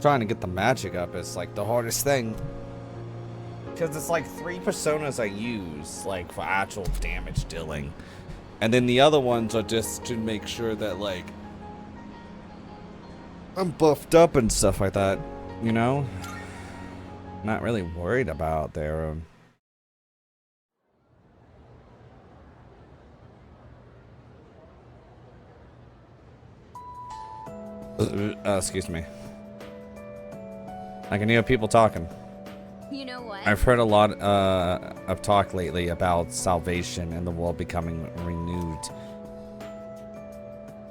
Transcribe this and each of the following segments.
Trying to get the magic up is like the hardest thing. Because it's like 3 personas I use, like, for actual damage dealing. And then the other ones are just to make sure that, like, I'm buffed up and stuff like that, you know? Not really worried about their excuse me. I can hear people talking. You know what? I've heard a lot of talk lately about salvation and the world becoming renewed.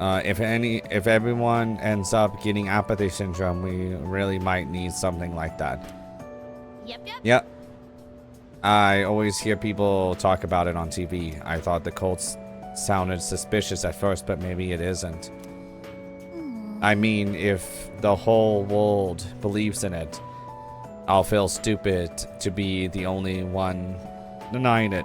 If everyone ends up getting apathy syndrome, we really might need something like that. Yep. Yep. I always hear people talk about it on TV. I thought the cults sounded suspicious at first, but maybe it isn't. I mean, if the whole world believes in it, I'll feel stupid to be the only one denying it.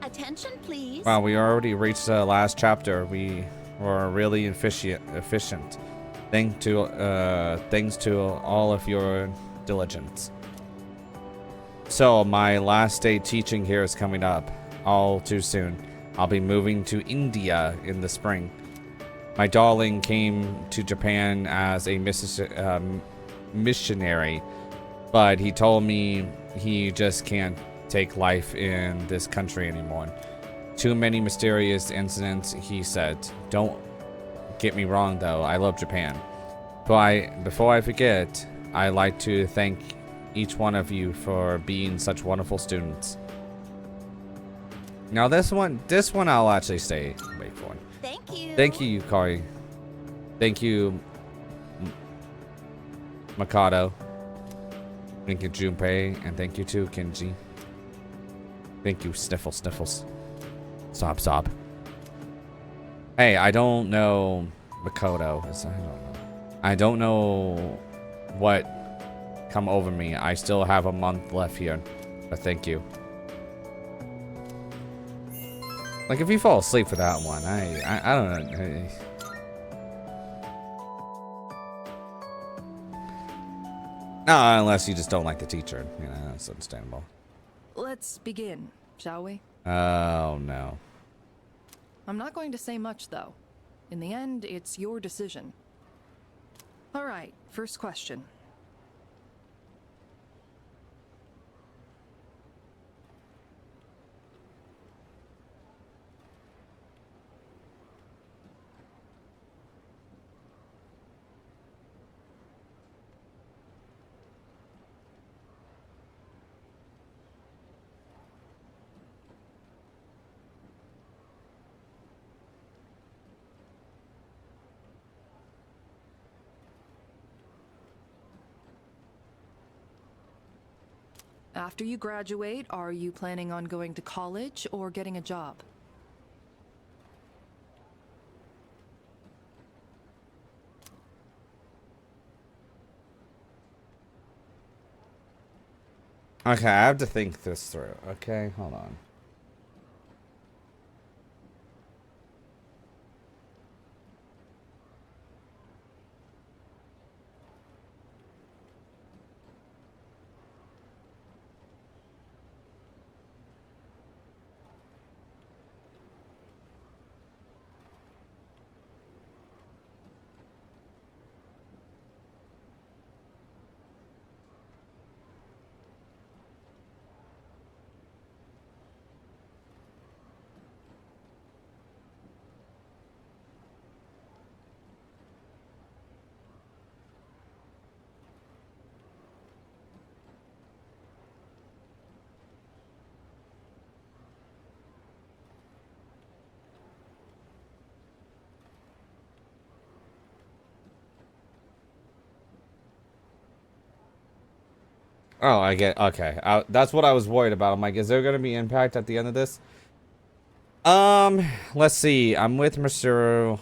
Attention, please. Wow, we already reached the last chapter. We were really efficient. Thanks to all of your diligence. So, my last day teaching here is coming up. All too soon. I'll be moving to India in the spring. My darling came to Japan as a missionary, but he told me he just can't take life in this country anymore. Too many mysterious incidents, he said. Don't get me wrong though, I love Japan. But before I forget, I'd like to thank each one of you for being such wonderful students. Now this one I'll actually stay wait for. Thank you. Thank you, Yukari. Thank you, Mikado. Thank you, Junpei, and thank you too, Kenji. Thank you, Sniffles. Sob. Hey, I don't know Makoto. I don't know what come over me. I still have a month left here, but thank you. Like, if you fall asleep for that one, I don't know. No, unless you just don't like the teacher. You know, that's understandable. Let's begin, shall we? Oh, no. I'm not going to say much, though. In the end, it's your decision. All right, first question. After you graduate, are you planning on going to college or getting a job? Okay, I have to think this through. Okay, hold on. Oh, I get. Okay, that's what I was worried about. I'm like, is there gonna be impact at the end of this? Let's see. I'm with Mr.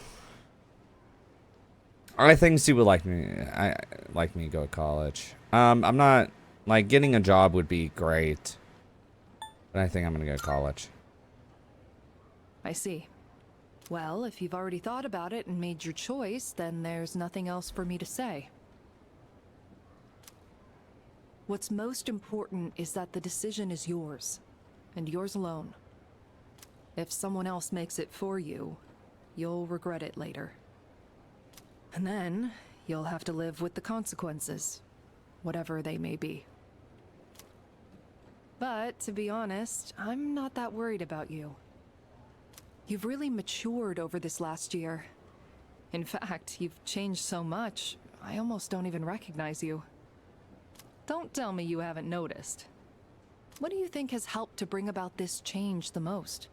I think she would like me. I like me to go to college. I'm not like getting a job would be great. But I think I'm gonna go to college. I see. Well, if you've already thought about it and made your choice, then there's nothing else for me to say. What's most important is that the decision is yours, and yours alone. If someone else makes it for you, you'll regret it later. And then, you'll have to live with the consequences, whatever they may be. But, to be honest, I'm not that worried about you. You've really matured over this last year. In fact, you've changed so much, I almost don't even recognize you. Don't tell me you haven't noticed. What do you think has helped to bring about this change the most?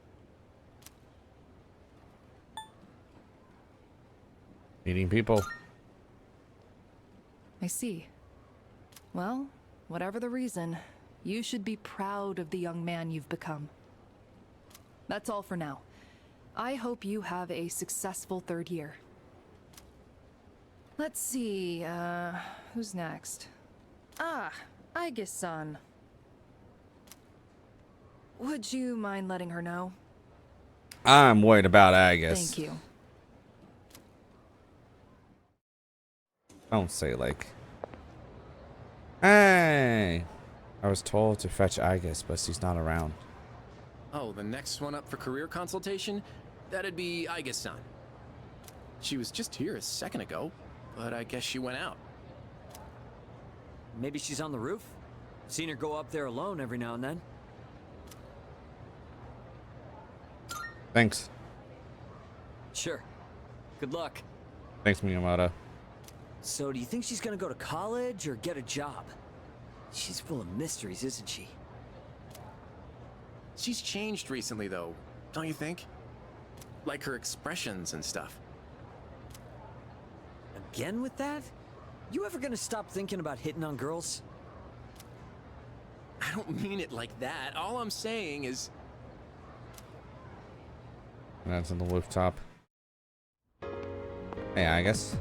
Meeting people. I see. Well, whatever the reason, you should be proud of the young man you've become. That's all for now. I hope you have a successful third year. Let's see, who's next? Ah, Aigis-san. Would you mind letting her know? I'm worried about Agus. Thank you. Don't say like. Hey! I was told to fetch Agus, but she's not around. Oh, the next one up for career consultation? That'd be Aigis-san. She was just here a second ago, but I guess she went out. Maybe she's on the roof? Seen her go up there alone every now and then. Thanks. Sure. Good luck. Thanks, Miyamoto. So do you think she's gonna go to college or get a job? She's full of mysteries, isn't she? She's changed recently, though, don't you think? Like her expressions and stuff. Again with that? You ever gonna stop thinking about hitting on girls? I don't mean it like that. All I'm saying is... That's on the rooftop. Hey, Agus.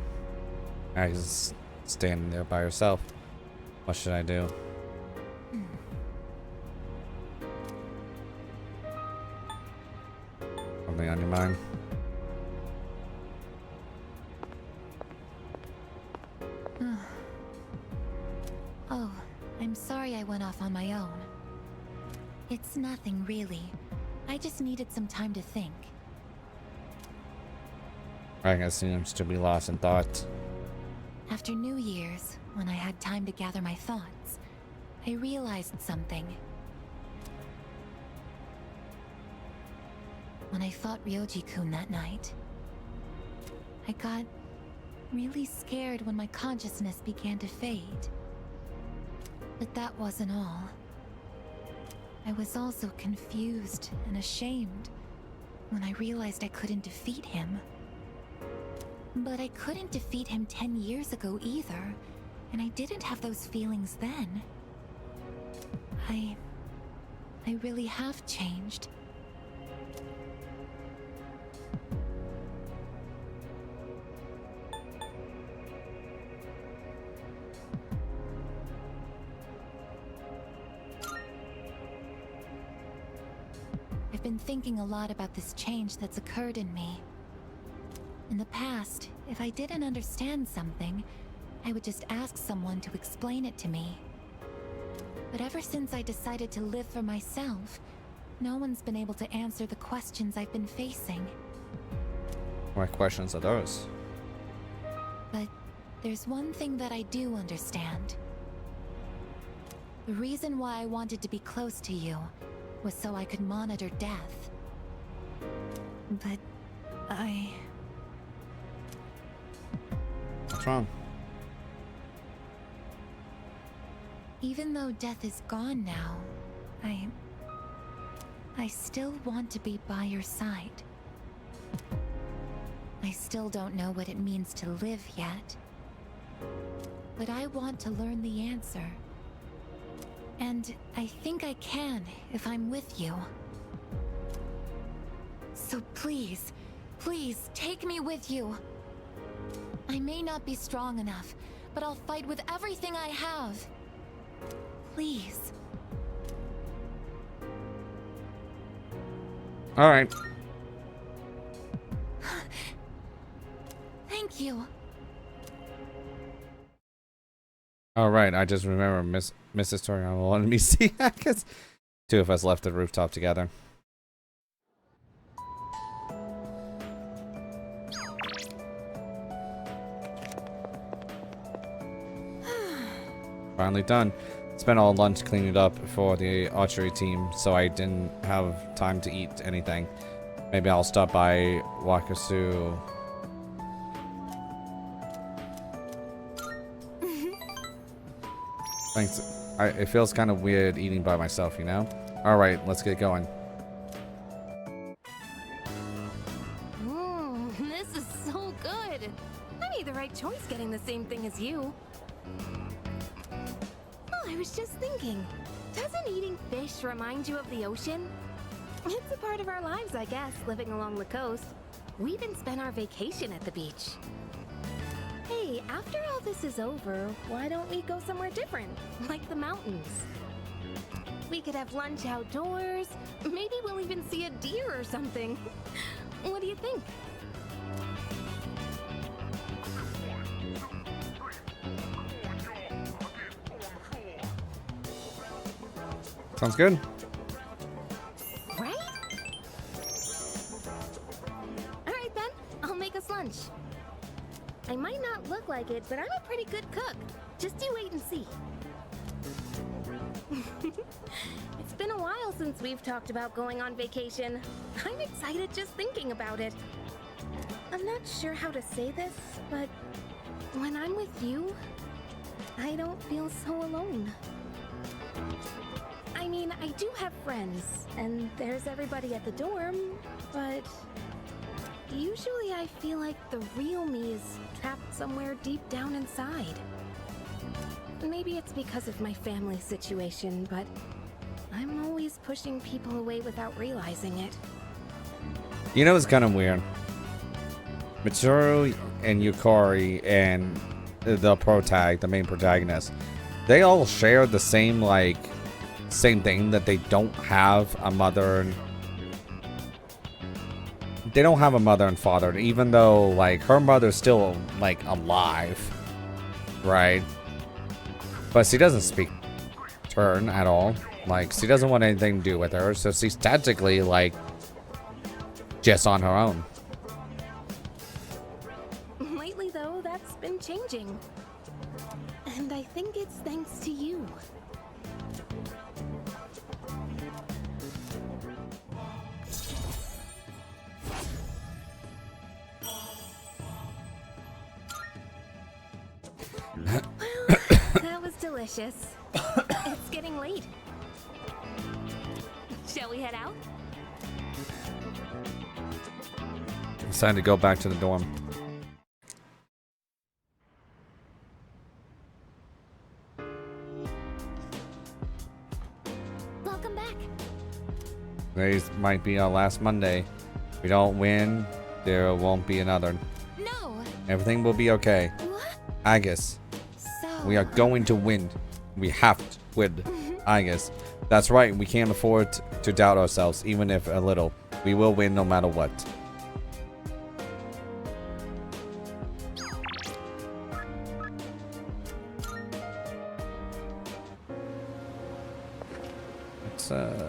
Agus is standing there by herself. What should I do? Something on your mind? Oh, I'm sorry I went off on my own. It's nothing, really. I just needed some time to think. Agus seems to be lost in thought. After New Year's, when I had time to gather my thoughts, I realized something. When I fought Ryoji-kun that night, I got really scared when my consciousness began to fade. But that wasn't all. I was also confused and ashamed when I realized I couldn't defeat him. But I couldn't defeat him 10 years ago either, and I didn't have those feelings then. I really have changed. I've been thinking a lot about this change that's occurred in me. In the past, if I didn't understand something, I would just ask someone to explain it to me. But ever since I decided to live for myself, no one's been able to answer the questions I've been facing. What questions are those? But there's one thing that I do understand. The reason why I wanted to be close to you was so I could monitor death. But What's wrong? even though death is gone now, I still want to be by your side. I still don't know what it means to live yet. But I want to learn the answer. And I think I can if I'm with you. So please, please take me with you. I may not be strong enough, but I'll fight with everything I have. Please. All right. Thank you. All right. I just remember Mrs. Toriano wanted me to see because two of us left the rooftop together. Finally done. Spent all lunch cleaning up for the archery team, so I didn't have time to eat anything. Maybe I'll stop by Wakasu. Thanks. It feels kind of weird eating by myself, you know? Alright, let's get going. This is so good. I made the right choice getting the same thing as you. Oh, I was just thinking, doesn't eating fish remind you of the ocean? It's a part of our lives, I guess, living along the coast. We even spent our vacation at the beach. Hey, after all this is over, why don't we go somewhere different, like the mountains? We could have lunch outdoors. Maybe we'll even see a deer or something. What do you think? Sounds good. Right? All right then, I'll make us lunch. I might not look like it, but I'm a pretty good cook. Just you wait and see. It's been a while since we've talked about going on vacation. I'm excited just thinking about it. I'm not sure how to say this, but when I'm with you, I don't feel so alone. I mean, I do have friends, and there's everybody at the dorm, but usually I feel like the real me is trapped somewhere deep down inside. Maybe it's because of my family situation, but I'm always pushing people away without realizing it. You know, it's kind of weird. Mitsuru and Yukari and the main protagonist, they all share the same, like, same thing, that they don't have a mother. They don't have a mother and father, even though, like, her mother's still, like, alive, right? But she doesn't speak to her at all. Like, she doesn't want anything to do with her, so she's technically, like, just on her own. Lately, though, that's been changing. And I think it's thanks to you. Well, that was delicious. It's getting late. Shall we head out? It's time to go back to the dorm. Welcome back. Today's might be our last Monday. If we don't win, there won't be another. No. Everything will be okay. What? Agus, So we are going to win. We have to win. Agus. That's right, we can't afford to doubt ourselves, even if a little. We will win no matter what.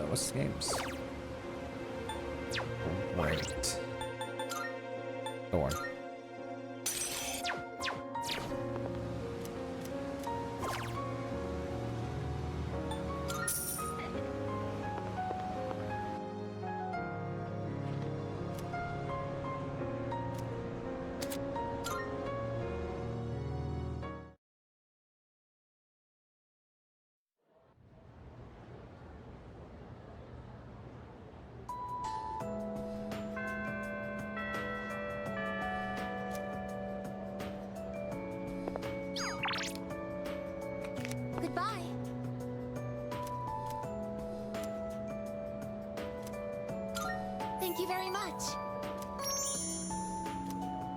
What's the games? Right. Door. goodbye. Thank you very much.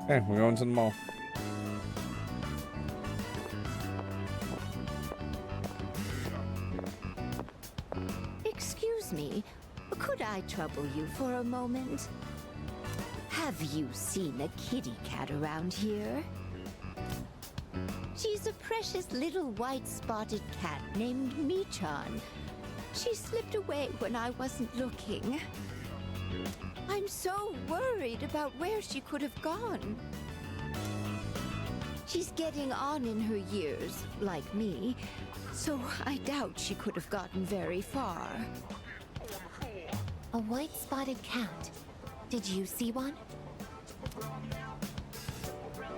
Okay, we're going to the mall. Excuse me, Could I trouble you for a moment? Have you seen a kitty cat around here? She's a precious little white spotted cat named Michan. She slipped away when I wasn't looking. I'm so worried about where she could have gone. She's getting on in her years, like me, so I doubt she could have gotten very far. A white spotted cat. Did you see one?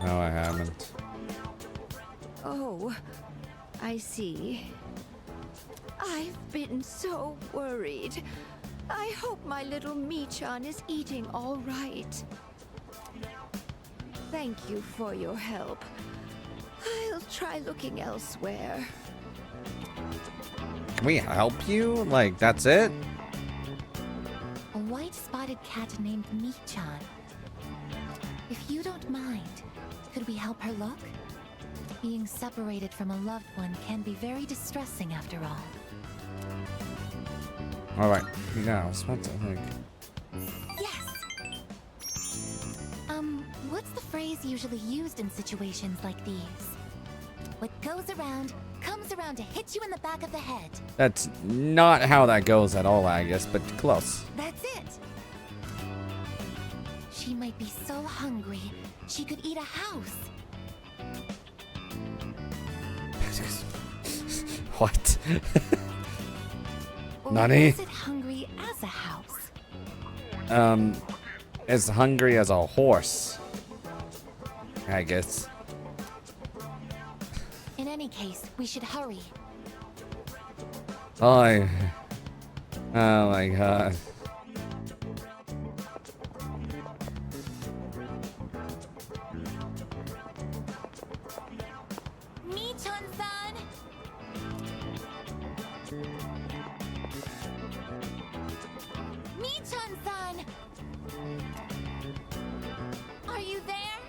No, I haven't. Oh, I see. I've been so worried. I hope my little Michan is eating all right. Thank you for your help. I'll try looking elsewhere. Can we help you? Like, that's it? A white spotted cat named Michan. If you don't mind, could we help her look? Being separated from a loved one can be very distressing after all. Alright, now, what to think? Yes! What's the phrase usually used in situations like these? What goes around, comes around to hit you in the back of the head. That's not how that goes at all, I guess, but close. That's it! She might be so hungry, she could eat a house. What? Or Nani? is it hungry as a house? As hungry as a horse, I guess. In any case, we should hurry. Oh my god. Michan-san! Michan-san! Are you there?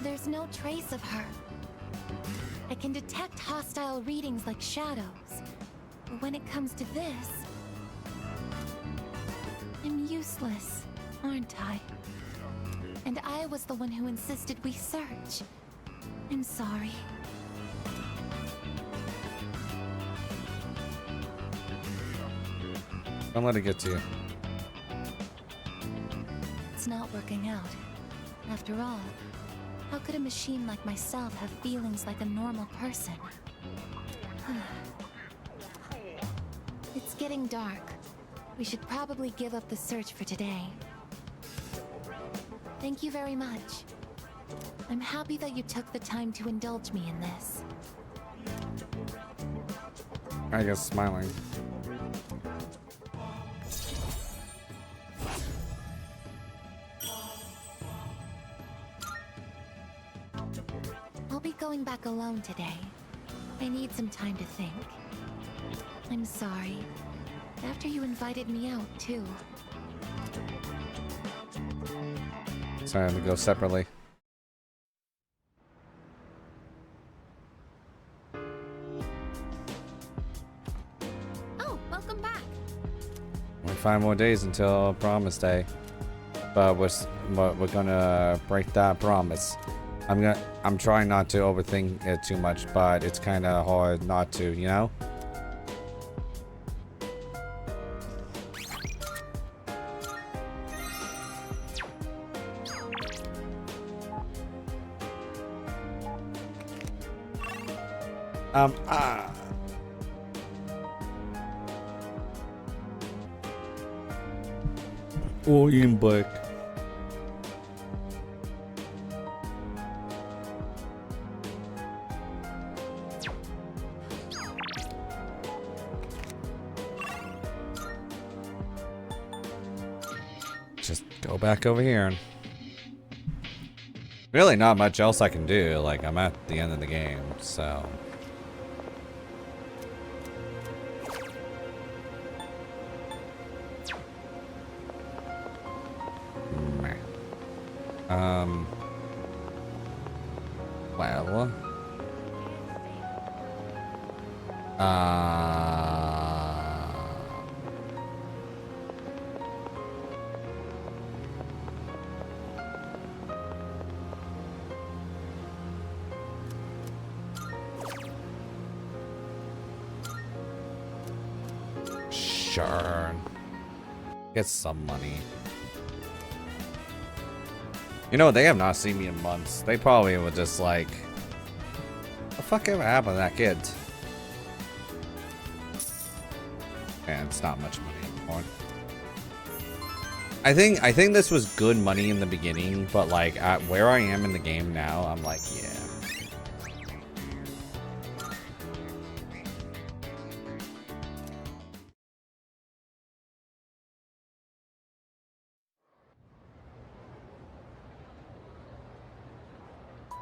There's no trace of her. I can detect hostile readings like shadows. But when it comes to this, I'm useless, aren't I? And I was the one who insisted we search. I'm sorry. Don't let it get to you. It's not working out. After all, how could a machine like myself have feelings like a normal person? It's getting dark. We should probably give up the search for today. Thank you very much. I'm happy that you took the time to indulge me in this. I guess smiling. I'll be going back alone today. I need some time to think. I'm sorry. After you invited me out, too. Sorry, I'm gonna go separately. Oh, welcome back. Only 5 more days until Promise Day, but we're gonna break that promise. I'm trying not to overthink it too much, but it's kind of hard not to, you know. Oh, Ian Black. Just go back over here. And really not much else I can do. Like, I'm at the end of the game, so... Well. Sure. Get some money. You know, they have not seen me in months. They probably were just like, what the fuck ever happened to that kid? And it's not much money anymore. I think this was good money in the beginning, but like at where I am in the game now, I'm like, yeah.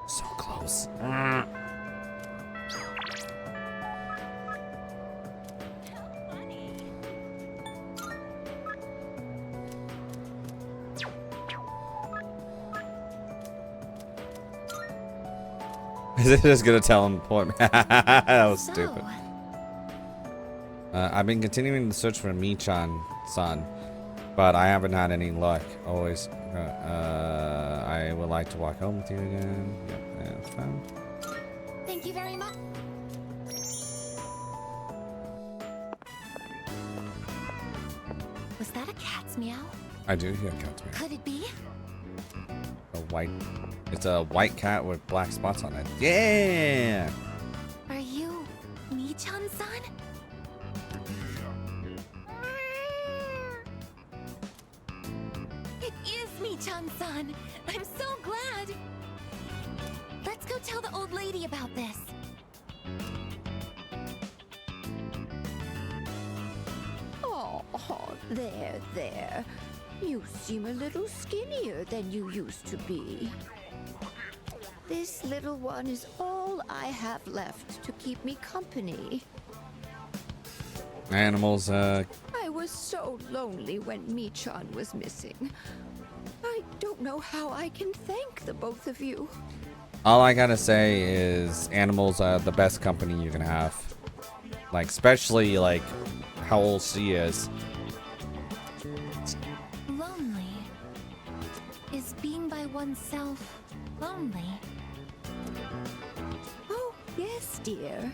So close. Is it just gonna tell him point? That was stupid. I've been continuing the search for Michan-san, but I haven't had any luck. Always, I would like to walk home with you again. Yep, that's fine. Thank you very much. Was that a cat's meow? I do hear cats meow. Could it be? It's a white cat with black spots on it. Yeah. Are you Michan-san? It is Michan-san. I'm so glad. Let's go tell the old lady about this. Oh, there. You seem a little skinnier than you used to be. This little one is all I have left to keep me company. Animals, I was so lonely when Michan was missing. I don't know how I can thank the both of you. all I gotta say is animals are the best company you can have. Like, especially, like, how old she is. Lonely. Is being by oneself lonely? Oh, yes, dear.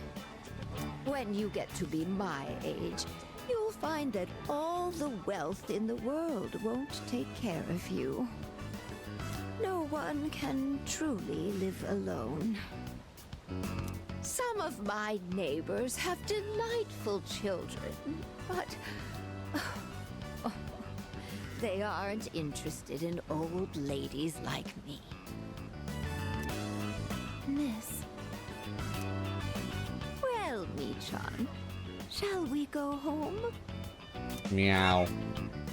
When you get to be my age, you'll find that all the wealth in the world won't take care of you. No one can truly live alone. Some of my neighbors have delightful children, but they aren't interested in old ladies like me. Miss. Well, Michan, shall we go home? Meow.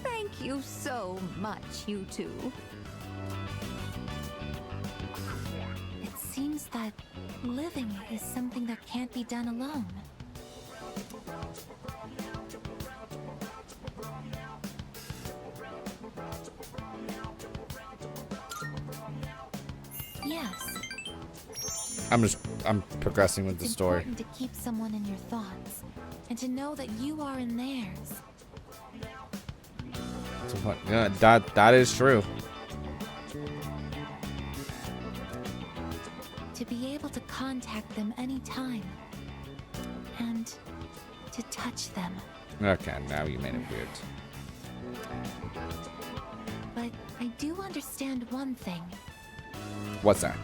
Thank you so much, you two. It seems that living is something that can't be done alone. Yes. I'm progressing with the story. It's important to keep someone in your thoughts, and to know that you are in theirs. So what? Yeah, that is true. To be able to contact them anytime. And to touch them. Okay, now you made it weird. But I do understand one thing. What's that?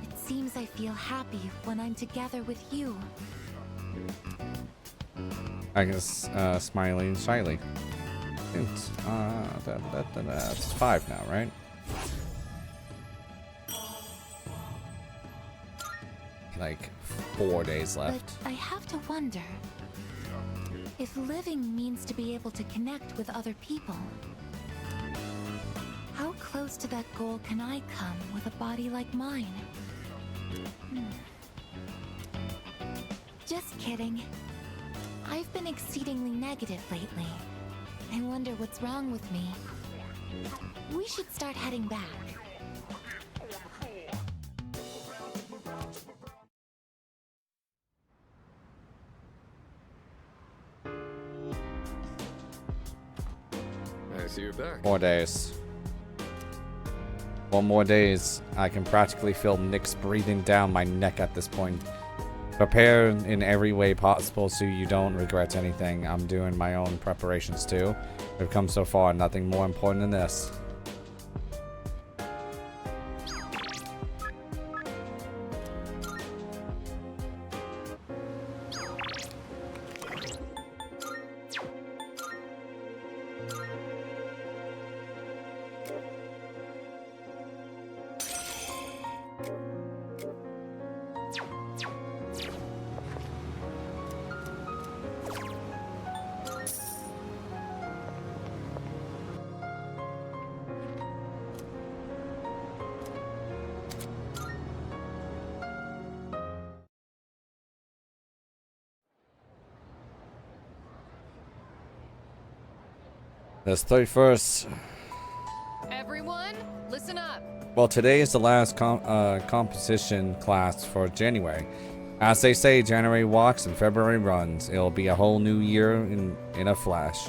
It seems I feel happy when I'm together with you. I guess, smiling shyly. That's 5 now, right? Like 4 days left. But I have to wonder if living means to be able to connect with other people. How close to that goal can I come with a body like mine? Just kidding. I've been exceedingly negative lately. I wonder what's wrong with me. We should start heading back. I see you're back. 4 days. 4 more days. I can practically feel Nick's breathing down my neck at this point. Prepare in every way possible so you don't regret anything. I'm doing my own preparations too. We've come so far, nothing more important than this. This 31st. Everyone, listen up. Well, today is the last composition class for January. As they say, January walks and February runs. It'll be a whole new year in a flash.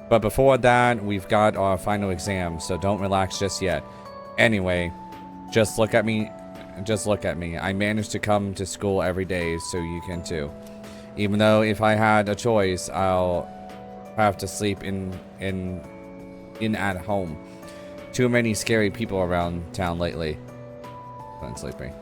But before that, we've got our final exam, so don't relax just yet. Anyway, just look at me. Just look at me. I managed to come to school every day, so you can too. Even though if I had a choice, I'll have to sleep in at home. Too many scary people around town lately. I'm sleeping.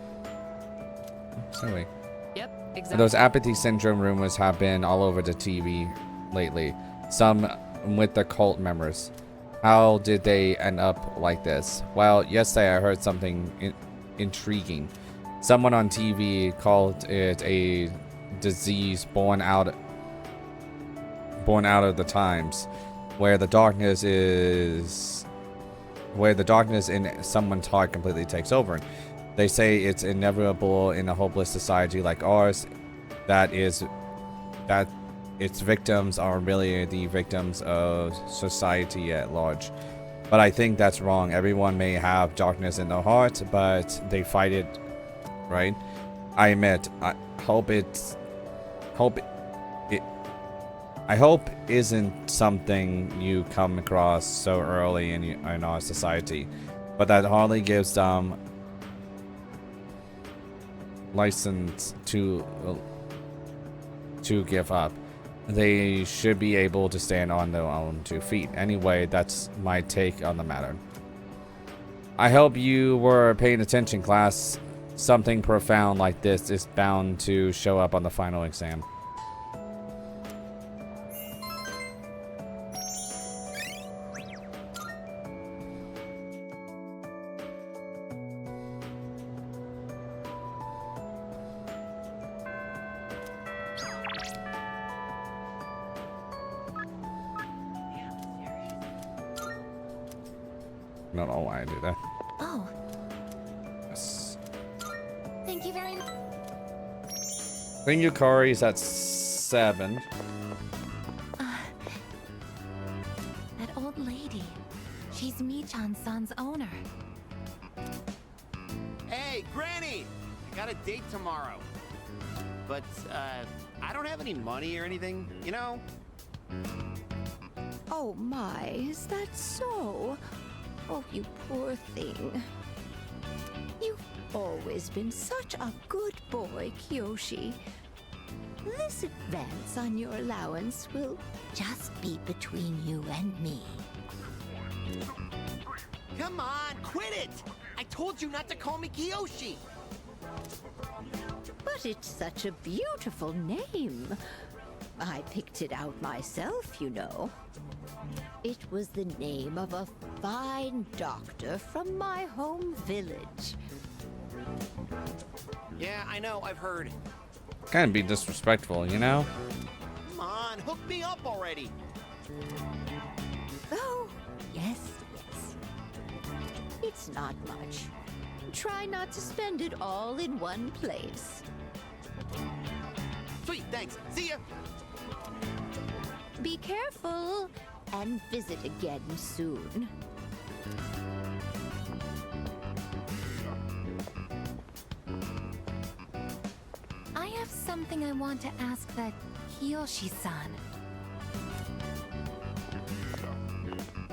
Sorry. Yep, exactly. Those apathy syndrome rumors have been all over the TV lately. Some with the cult members. How did they end up like this? Well, yesterday I heard something intriguing. Someone on TV called it a disease born out of the times, where the darkness in someone's heart completely takes over. They say it's inevitable in a hopeless society like ours, that its victims are really the victims of society at large. But I think that's wrong. Everyone may have darkness in their heart, but they fight it, right? I admit, I hope isn't something you come across so early in our society, but that hardly gives them license to give up. They should be able to stand on their own 2 feet. Anyway, that's my take on the matter. I hope you were paying attention, class. Something profound like this is bound to show up on the final exam. I don't know why I do that. Oh, Yes. thank you very much. Clean your curries at 7. That old lady. She's Michan-san's owner. Hey, Granny! I got a date tomorrow. But, I don't have any money or anything, you know? Oh my, is that so? Oh, you poor thing. You've always been such a good boy, Kiyoshi. This advance on your allowance will just be between you and me. Come on, quit it! I told you not to call me Kiyoshi! But it's such a beautiful name. I picked it out myself, you know. It was the name of a fine doctor from my home village. Yeah, I know, I've heard. Kind of be disrespectful, you know? Come on, hook me up already! Oh, yes, yes. It's not much. Try not to spend it all in one place. Sweet, thanks. See ya! Be careful and visit again soon. I have something I want to ask that Kiyoshi-san.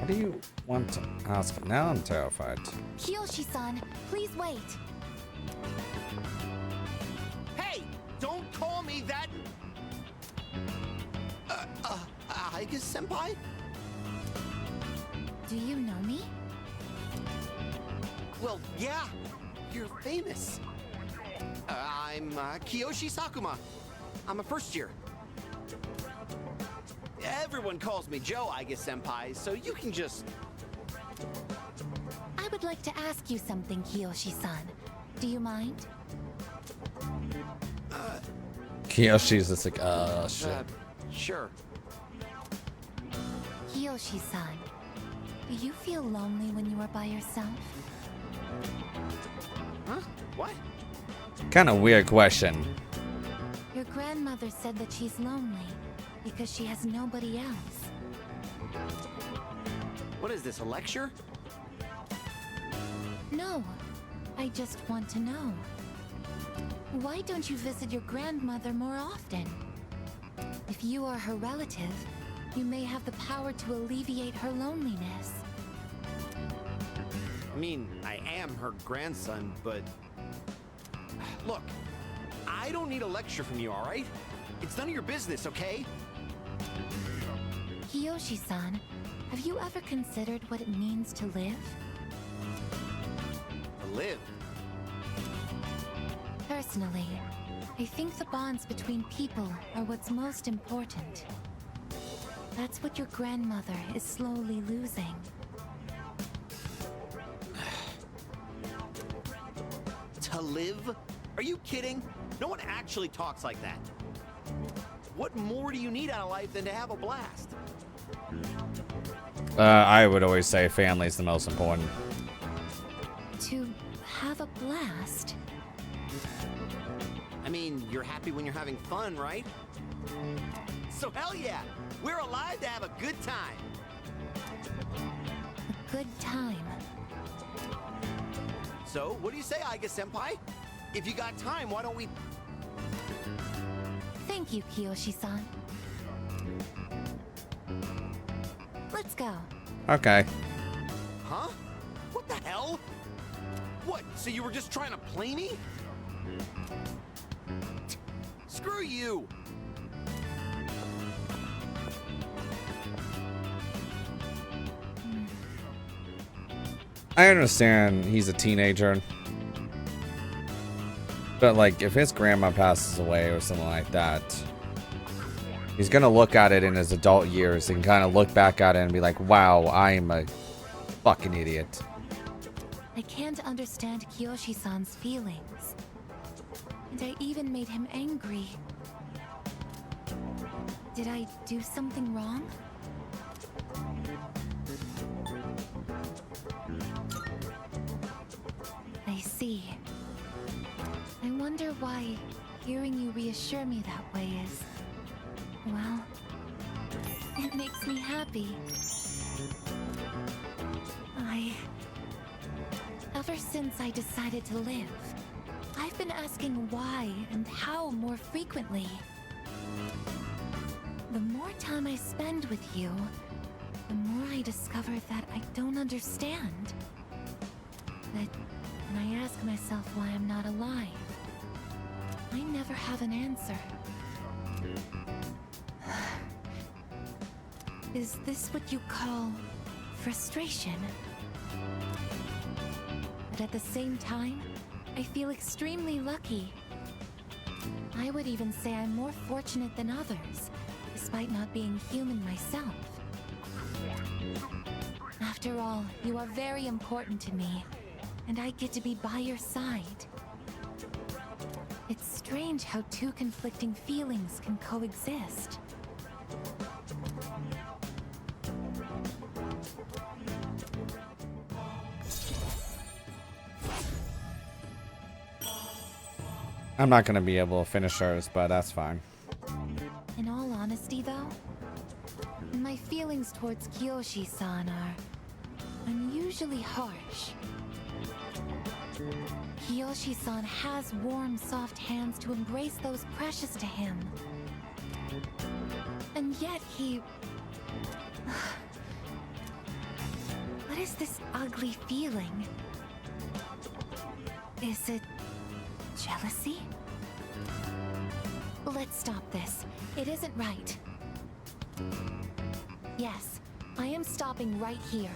What do you want to ask? Now I'm terrified. Kiyoshi-san, please wait. Hey, don't call me that. I guess, senpai. Do you know me? Well, yeah, you're famous. I'm Kiyoshi Sakuma. I'm a first year. Everyone calls me Joe, I guess, senpai, so you can just... I would like to ask you something, Kiyoshi-san. Do you mind? Kiyoshi's just like, shit. Sure. Kiyoshi-san, do you feel lonely when you are by yourself? Huh? What? Kind of weird question. Your grandmother said that she's lonely because she has nobody else. What is this, a lecture? No, I just want to know. Why don't you visit your grandmother more often? If you are her relative, you may have the power to alleviate her loneliness. I mean, I am her grandson, but... Look, I don't need a lecture from you, all right? It's none of your business, okay? Kiyoshi-san, have you ever considered what it means to live? To live. Personally, I think the bonds between people are what's most important. That's what your grandmother is slowly losing. To live? Are you kidding? No one actually talks like that. What more do you need out of life than to have a blast? I would always say family's the most important. To have a blast? I mean, you're happy when you're having fun, right? So hell yeah! We're alive to have a good time! A good time. So, what do you say, Aiga senpai? If you got time, why don't we... Thank you, Kiyoshi-san. Let's go. Okay. Huh? What the hell? What, so you were just trying to play me? Screw you! I understand he's a teenager. But like, if his grandma passes away or something like that, he's gonna look at it in his adult years and kind of look back at it and be like, wow, I'm a fucking idiot. I can't understand Kiyoshi-san's feelings. And I even made him angry. Did I do something wrong? I see. I wonder why hearing you reassure me that way is... well, it makes me happy. Ever since I decided to live, I've been asking why and how more frequently. The more time I spend with you, the more I discover that I don't understand. That when I ask myself why I'm not alive, I never have an answer. Is this what you call frustration? But at the same time, I feel extremely lucky. I would even say I'm more fortunate than others, despite not being human myself. After all, you are very important to me, and I get to be by your side. It's strange how two conflicting feelings can coexist. I'm not gonna be able to finish hers, but that's fine. In all honesty, though, my feelings towards Kiyoshi-san are unusually harsh. Kiyoshi-san has warm, soft hands to embrace those precious to him. And yet he... What is this ugly feeling? Is it jealousy? Let's stop this. It isn't right. Yes, I am stopping right here.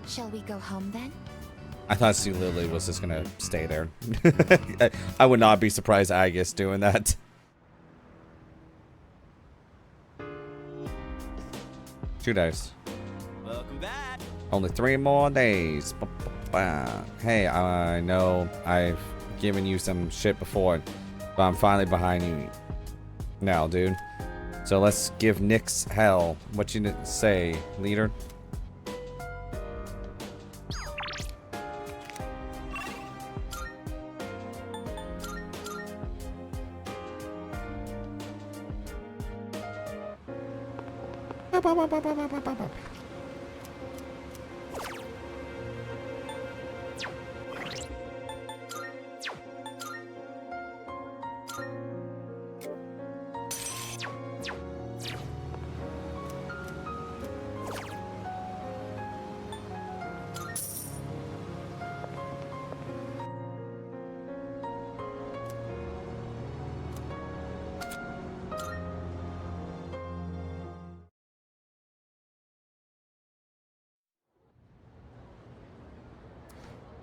Shall we go home then? I thought Sue Lily was just gonna stay there. I would not be surprised Agus doing that. 2 days. Welcome back. Only 3 more days. Hey, I know I've given you some shit before, but I'm finally behind you now, dude. So let's give Nyx hell. What you say, leader?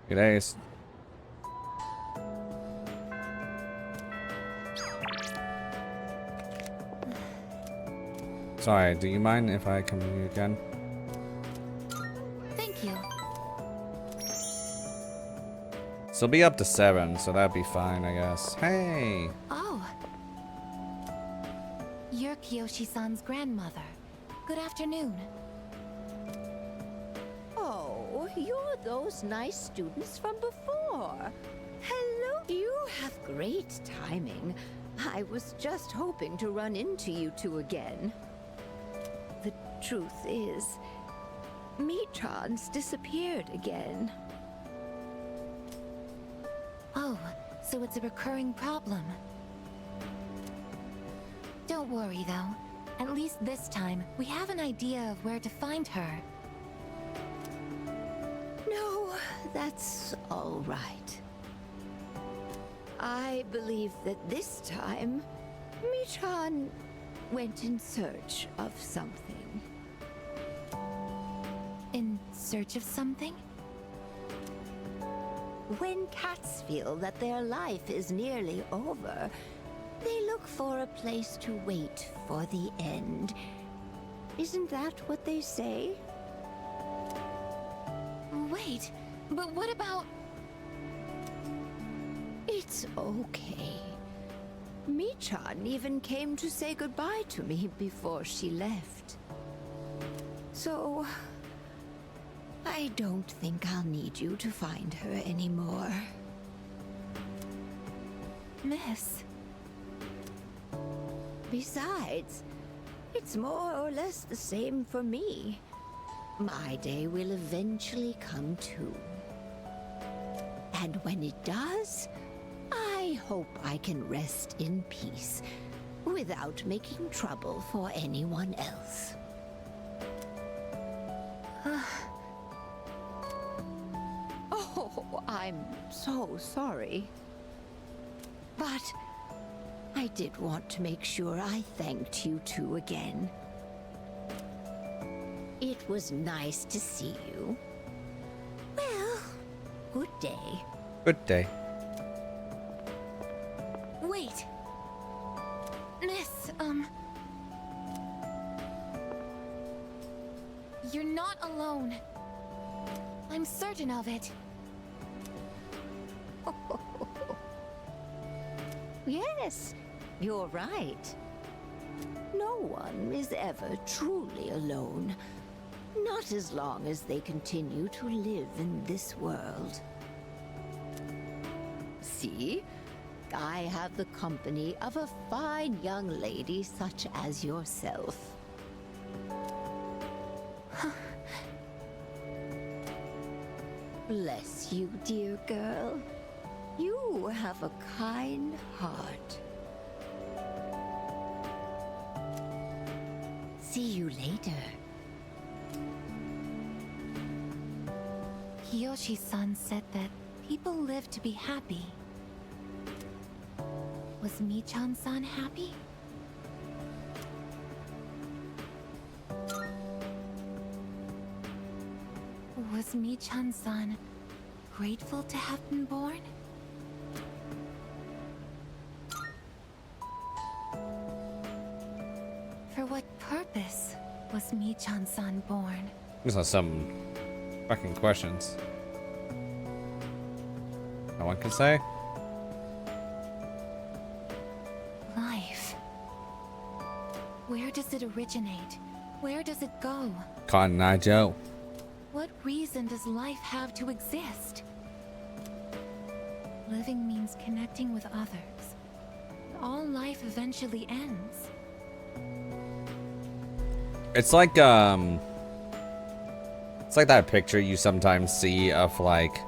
Good days. Sorry, do you mind if I come here again? Thank you. So it'll be up to 7, so that'd be fine, I guess. Hey! Oh. You're Kiyoshi-san's grandmother. Good afternoon. Oh, you're those nice students from before. Hello. You have great timing. I was just hoping to run into you two again. The truth is, Michan's disappeared again. Oh, so it's a recurring problem. Don't worry, though. At least this time, we have an idea of where to find her. No, that's all right. I believe that this time, Michan went in search of something. In search of something? When cats feel that their life is nearly over, they look for a place to wait for the end. Isn't that what they say? Wait, but what about... It's okay. Michan even came to say goodbye to me before she left. So, I don't think I'll need you to find her anymore. Miss? Besides, it's more or less the same for me. My day will eventually come too. And when it does, I hope I can rest in peace without making trouble for anyone else. Oh, I'm so sorry. But I did want to make sure I thanked you two again. It was nice to see you. Well, good day. Good day. Wait! Miss, you're not alone. I'm certain of it. Yes, you're right. No one is ever truly alone. Not as long as they continue to live in this world. See? I have the company of a fine young lady such as yourself. Bless you, dear girl. You have a kind heart. See you later. Kiyoshi-san said that people live to be happy. Was Michan-san happy? Was Michan-san grateful to have been born? For what purpose was Michan-san born? These are some fucking questions. No one can say. Life. Where does it originate? Where does it go? Cotton Eye Joe. What reason does life have to exist? Living means connecting with others. All life eventually ends. It's like that picture you sometimes see of like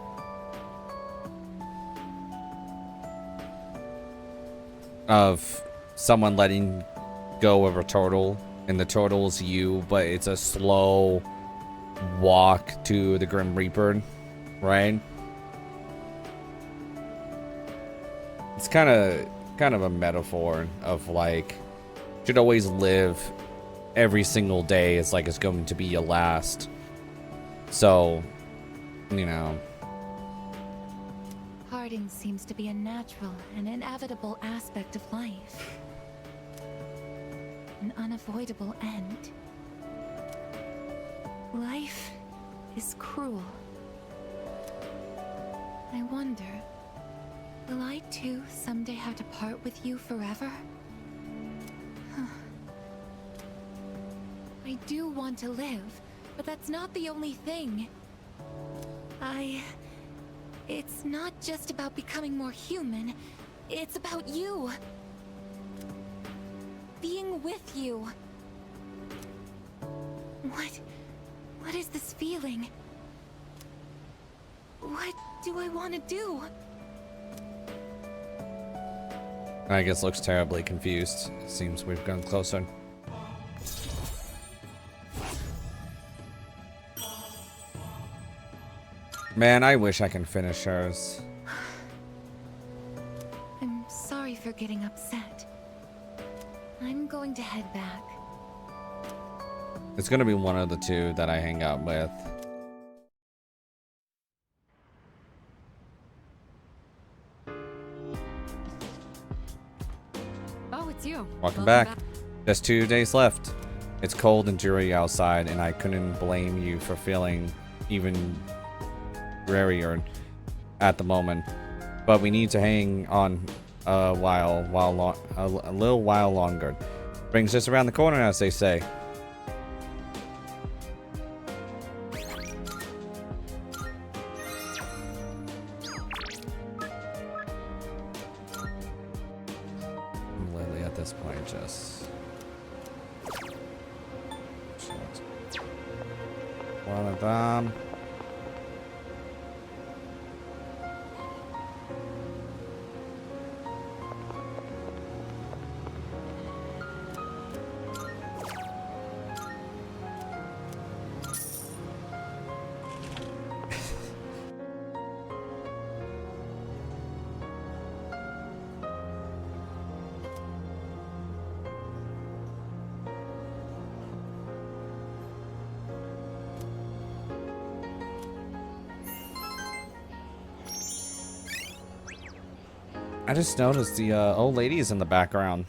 someone letting go of a turtle, and the turtle's you, but it's a slow walk to the Grim Reaper, right? It's kind of a metaphor of like, you should always live every single day as like it's going to be your last. So, you know. Parting seems to be a natural and inevitable aspect of life. An unavoidable end. Life is cruel. I wonder, will I too someday have to part with you forever? I do want to live, but that's not the only thing. It's not just about becoming more human, it's about you. Being with you. What is this feeling? What do I want to do? I guess looks terribly confused. Seems we've gone closer. Man, I wish I can finish hers. I'm sorry for getting upset. I'm going to head back. It's gonna be one of the two that I hang out with. Oh, it's you. Welcome back. Just 2 days left. It's cold and dreary outside, and I couldn't blame you for feeling even drearier at the moment. But we need to hang on a little while longer. Brings us around the corner, as they say. Lily, at this point, just one of them. I just noticed the old ladies in the background.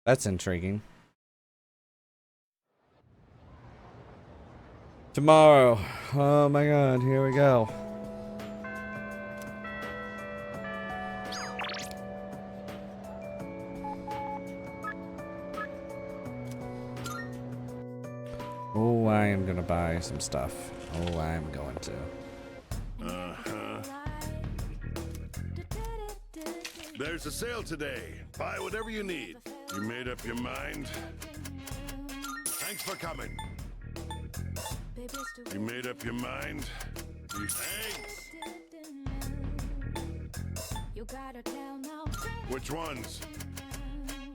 That's intriguing. Tomorrow. Oh my god, here we go. Oh, I am gonna buy some stuff. Oh, I am going to. There's a sale today. Buy whatever you need. You made up your mind? Thanks for coming. You made up your mind? Thanks. Which ones?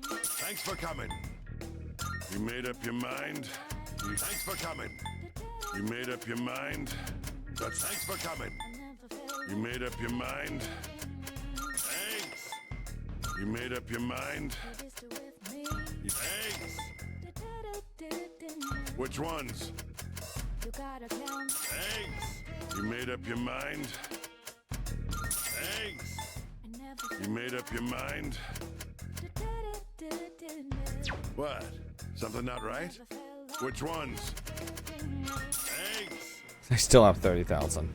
Thanks for coming. You made up your mind? Thanks for coming. You made up your mind? Thanks for coming. You made up your mind? Thanks. You made up your mind? Thanks. Which ones? Thanks. You made up your mind? Thanks. You made up your mind? What? Something not right? Which ones? Thanks. I still have 30,000.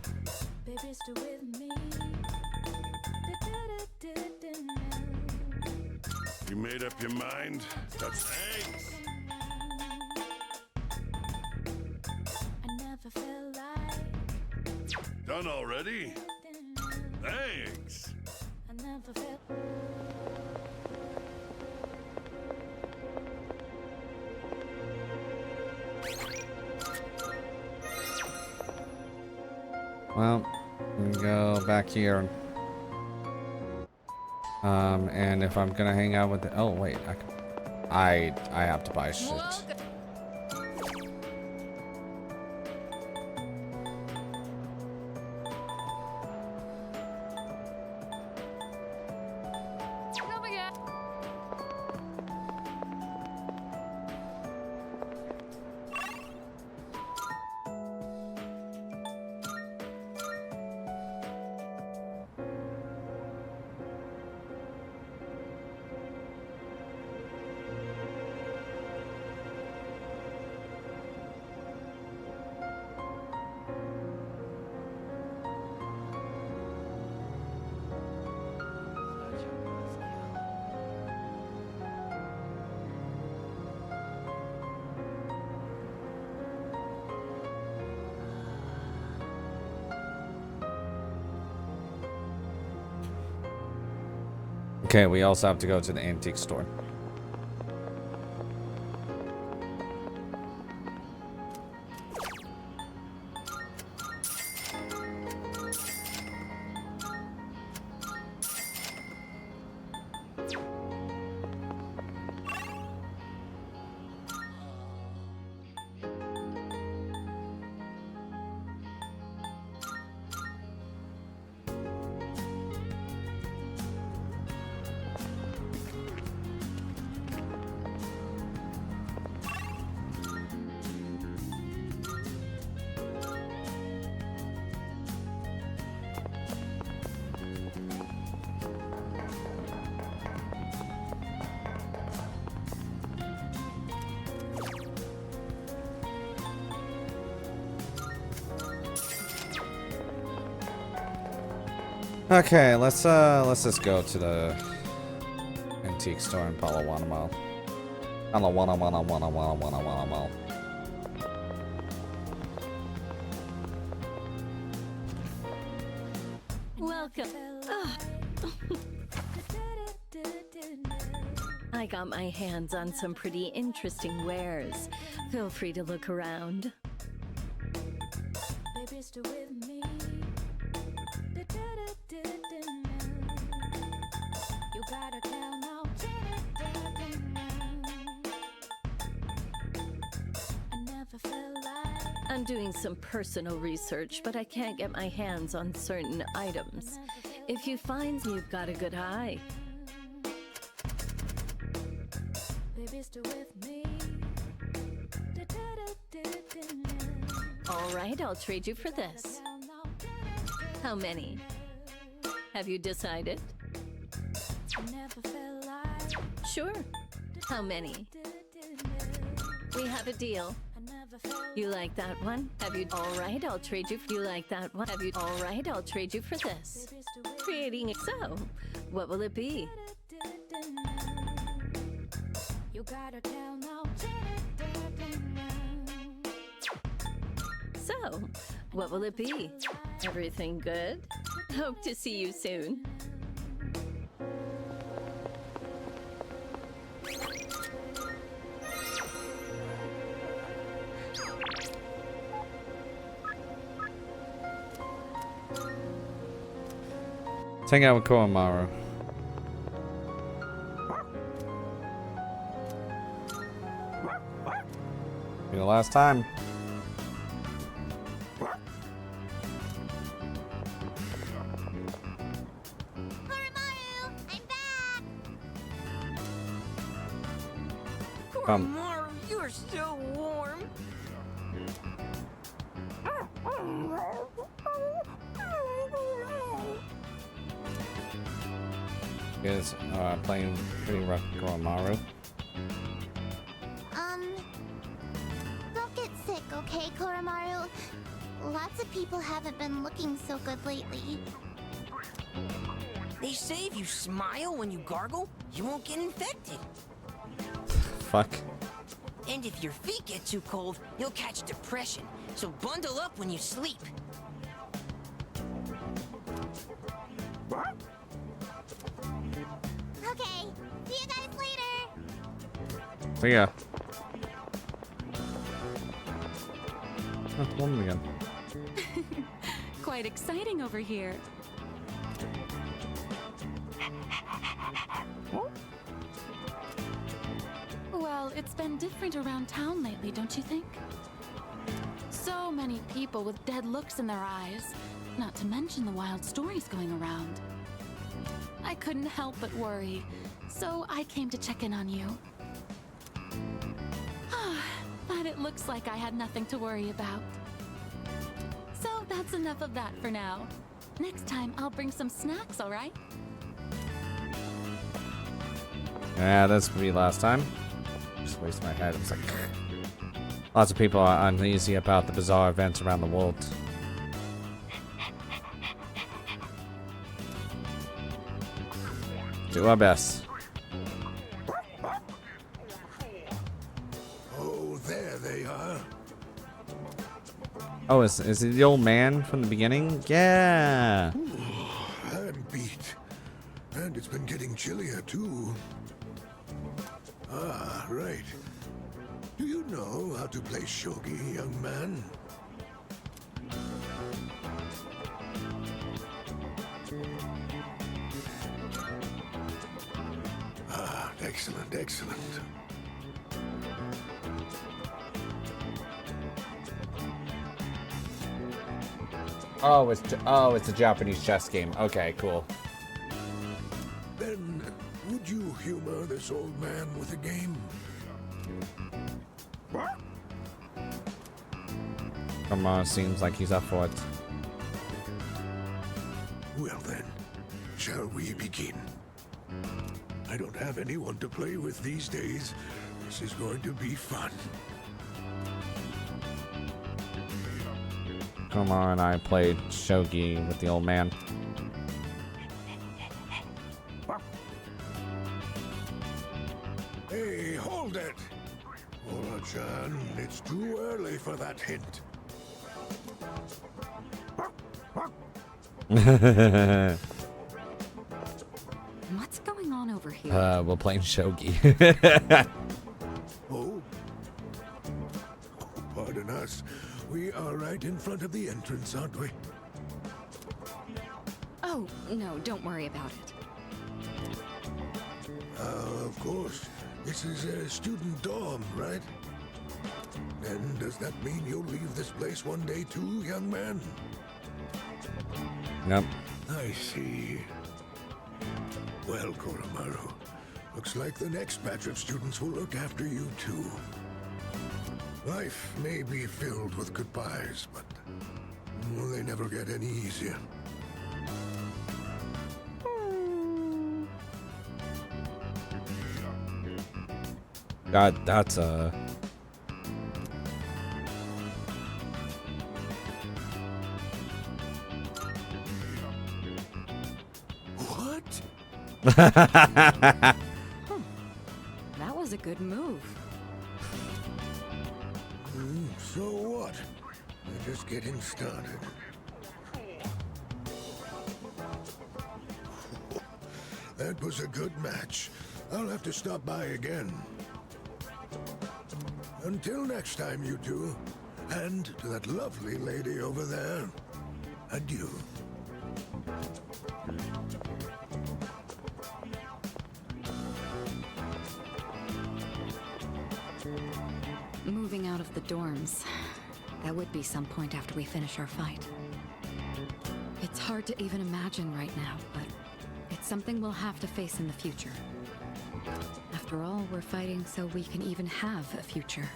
You made up your mind? Thanks. Done already? Thanks. Well, we go back here. And if I'm gonna hang out with the, oh wait, I have to buy shit. Okay, we also have to go to the antique store. Okay, let's just go to the antique store in Palawanamall. Palawanamall. Welcome. I got my hands on some pretty interesting wares. Feel free to look around. I'm doing some personal research, but I can't get my hands on certain items. If you find you've got a good eye. All right, I'll trade you for this. How many? Have you decided? Sure. How many? We have a deal. You like that one? Have you? All right, I'll trade you. You like that one? Have you? All right, I'll trade you for this. Creating it. So, what will it be? So, what will it be? Everything good? Hope to see you soon. Let's hang out with Koamaru. Be the last time. Come. Koromaru, you're so warm. Is playing pretty rough, Koromaru. Don't get sick, okay, Koromaru? Lots of people haven't been looking so good lately. They say if you smile when you gargle, you won't get infected. Fuck. And if your feet get too cold, you'll catch depression. So bundle up when you sleep. Okay, see you guys later! So yeah. Oh, the woman again. Quite exciting over here. Well, it's been different around town lately, don't you think? So many people with dead looks in their eyes, not to mention the wild stories going around. I couldn't help but worry, so I came to check in on you. But it looks like I had nothing to worry about. So that's enough of that for now. Next time, I'll bring some snacks, all right? Yeah, that's gonna be last time. Just waste my head. It's like lots of people are uneasy about the bizarre events around the world. Do our best. Oh, there they are. Oh, is it the old man from the beginning? Yeah. I'm beat. And it's been getting chillier, too. Ah, right. Do you know how to play shogi, young man? Ah, excellent, excellent. Oh, it's a Japanese chess game. Okay, cool. Then, would you humor this old man with a game? Come on, seems like he's up for it. Well then, shall we begin? I don't have anyone to play with these days. This is going to be fun. Come on, I played shogi with the old man. Hey, hold it! Ola-chan, it's too early for that hint. What's going on over here? We're playing shogi. Oh? Pardon us. We are right in front of the entrance, aren't we? Oh, no, don't worry about it. Of course. This is a student dorm, right? And does that mean you'll leave this place one day too, young man? Yep. I see. Well, Koromaru, looks like the next batch of students will look after you too. Life may be filled with goodbyes, but they never get any easier. God, that's a... What? That was a good move. So what? We're just getting started. That was a good match. I'll have to stop by again. Until next time, you two. And to that lovely lady over there, adieu. Moving out of the dorms. That would be some point after we finish our fight. It's hard to even imagine right now, but it's something we'll have to face in the future. After After all, we're fighting so we can even have a future.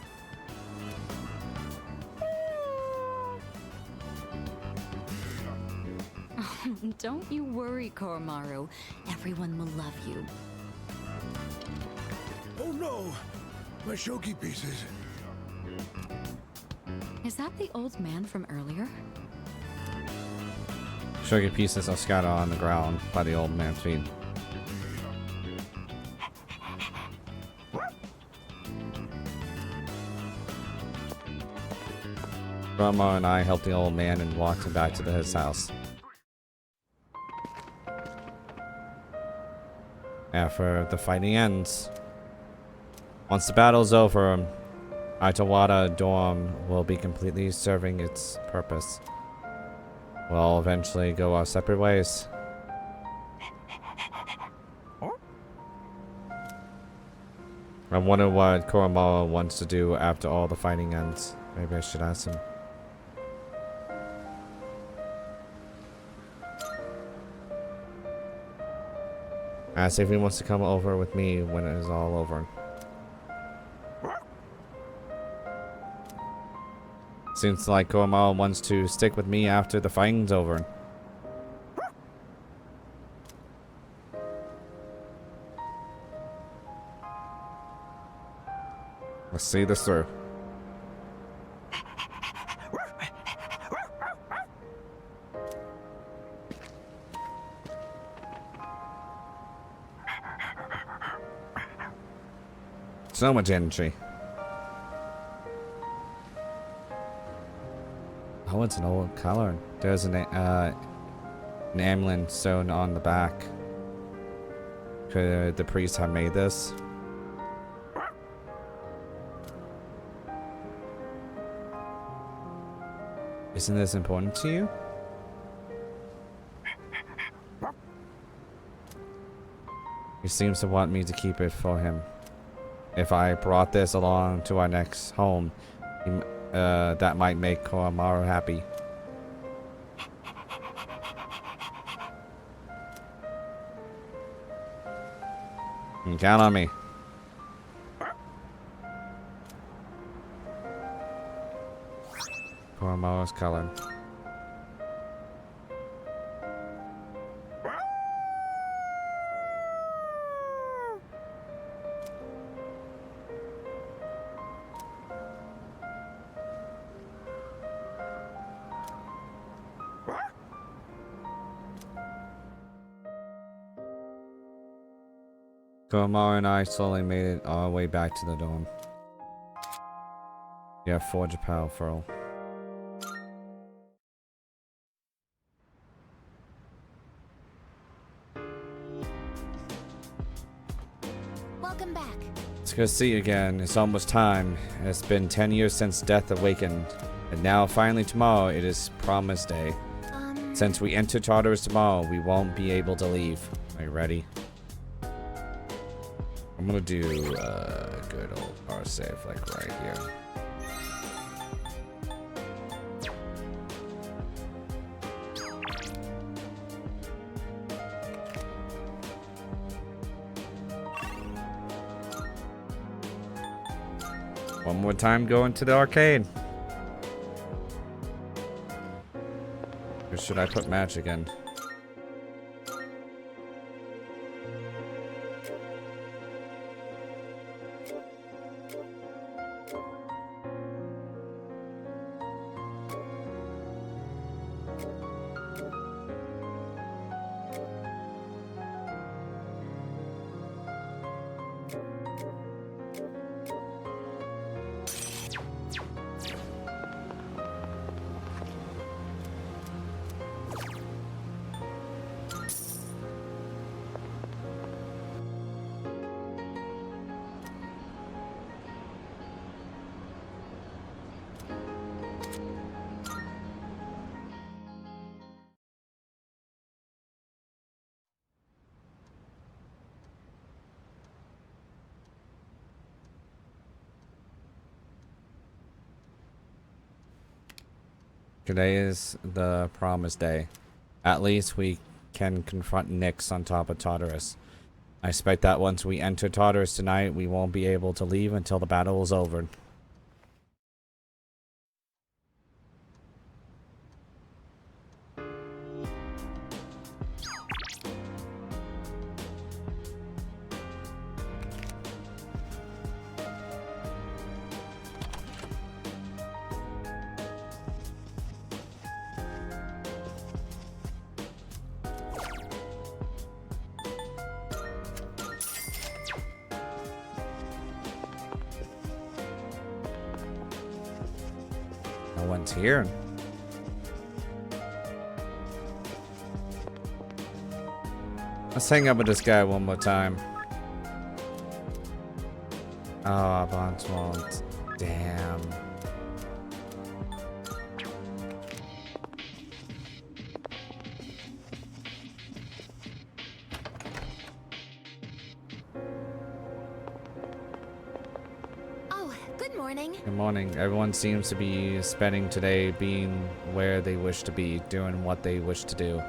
Don't you worry, Koromaru. Everyone will love you. Oh no! My shogi pieces. Is that the old man from earlier? Sugar pieces are scattered on the ground by the old man's feet. Grandma and I helped the old man and walked him back to his house. After the fighting ends. Once the battle's over, Itawada Dorm will be completely serving its purpose. We'll eventually go our separate ways. I wonder what Koromaru wants to do after all the fighting ends. Maybe I should ask him. Ask if he wants to come over with me when it is all over. Seems like Koromaru wants to stick with me after the fighting's over. Let's see this through. So much energy. Oh, it's an old color. There's an amulet sewn on the back. Could the priest have made this? Isn't this important to you? He seems to want me to keep it for him. If I brought this along to our next home, that might make Koromaru happy. You can count on me. Koromaru's color. Koromaru and I slowly made it our way back to the dome. Yeah, forge a power furl. Welcome back. It's good to see you again. It's almost time. It's been 10 years since Death awakened. And now, finally tomorrow, it is Promise Day. Since we enter Tartarus tomorrow, we won't be able to leave. Are you ready? I'm gonna do a good old power save, like right here. One more time going to the arcade. Or should I put magic in? Today is the Promise Day. At least we can confront Nyx on top of Tartarus. I expect that once we enter Tartarus tonight, we won't be able to leave until the battle is over. No one's here. Let's hang up with this guy one more time. Oh, Bonds won't. Damn. Oh, good morning. Good morning. Everyone seems to be spending today being where they wish to be, doing what they wish to do.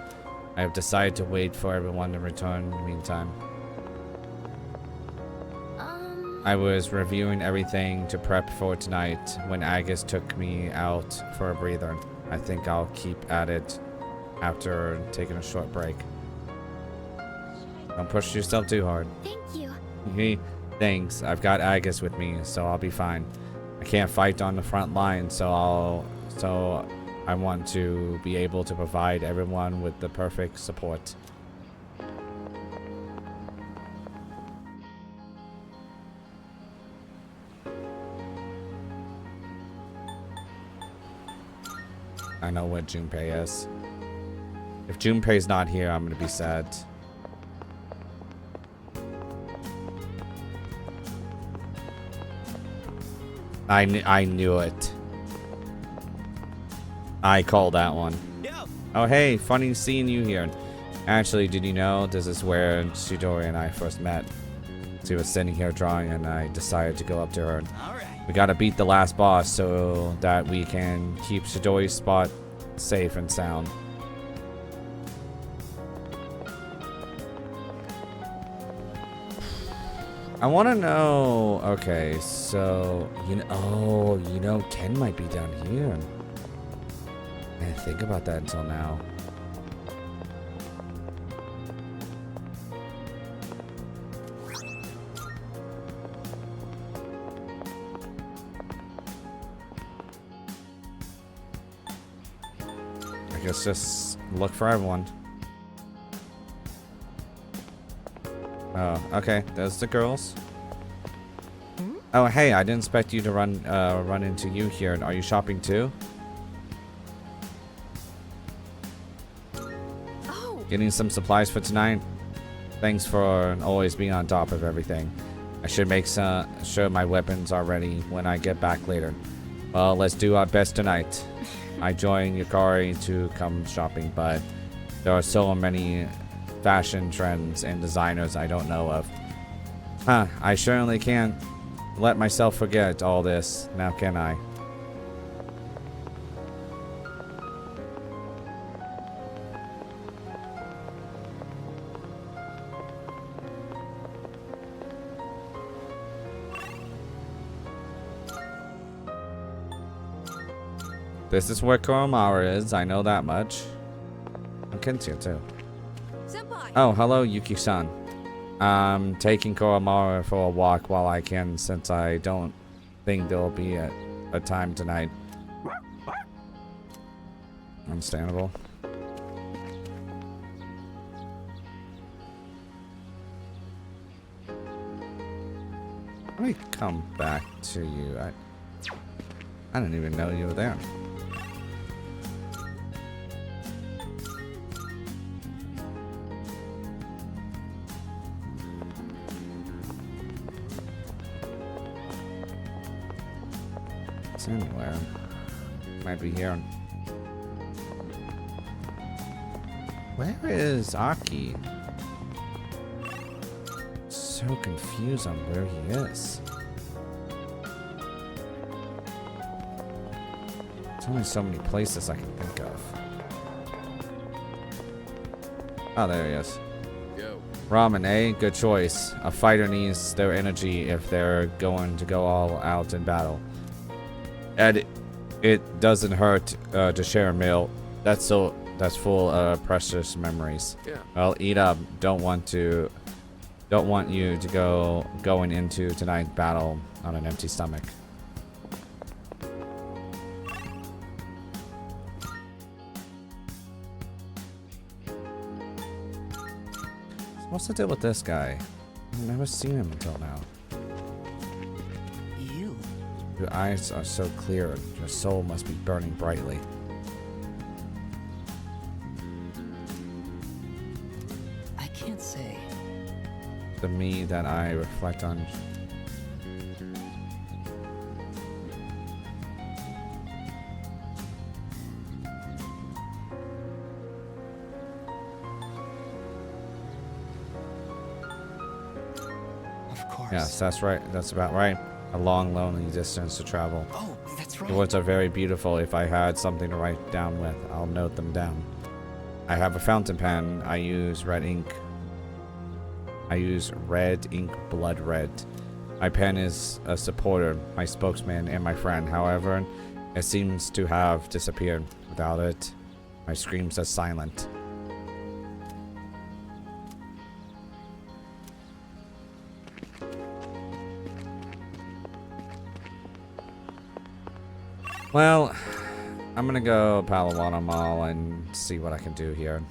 I have decided to wait for everyone to return in the meantime. I was reviewing everything to prep for tonight when Agus took me out for a breather. I think I'll keep at it after taking a short break. Don't push yourself too hard. Thank you. Hey, thanks. I've got Agus with me, so I'll be fine. I can't fight on the front line, so I want to be able to provide everyone with the perfect support. I know what Junpei is. If Junpei's not here, I'm gonna be sad. I knew it. I called that one. Oh hey, funny seeing you here. Actually, did you know this is where Chidori and I first met? She was sitting here drawing and I decided to go up to her. We gotta beat the last boss so that we can keep Chidori's spot safe and sound. I want to know. Okay, so you know, Ken might be down here. I didn't think about that until now. I guess just look for everyone. Oh, okay. There's the girls. Oh, hey, I didn't expect you to run into you here. Are you shopping too? Oh. Getting some supplies for tonight. Thanks for always being on top of everything. I should make sure my weapons are ready when I get back later. Well, let's do our best tonight. I joined Yukari to come shopping, but there are so many fashion trends and designers I don't know of. Huh, I certainly can't let myself forget all this, now can I? This is where Koromaru is, I know that much. And Ken's here too. Senpai. Oh, hello, Yuki-san. I'm taking Koromaru for a walk while I can, since I don't think there'll be a time tonight. Understandable. Let me come back to you. I didn't even know you were there. It's anywhere. Might be here. Where is Aki? So confused on where he is. There's only so many places I can think of. Oh, there he is. Yo. Ramen, eh? Good choice. A fighter needs their energy if they're going to go all out in battle. And it doesn't hurt to share a meal. That's full of precious memories. Yeah. Well, eat up. Don't want you to going into tonight's battle on an empty stomach. What's the deal with this guy? I've never seen him until now. You? Your eyes are so clear. Your soul must be burning brightly. I can't say. The me that I reflect on. Of course. Yes, that's right. That's about right. A long, lonely distance to travel. Oh, that's right. The words are very beautiful. If I had something to write down with, I'll note them down. I have a fountain pen. I use red ink. Blood red. My pen is a supporter, my spokesman, and my friend. However, it seems to have disappeared. Without it, my screams are silent. Well, I'm gonna go Palawana Mall and see what I can do here.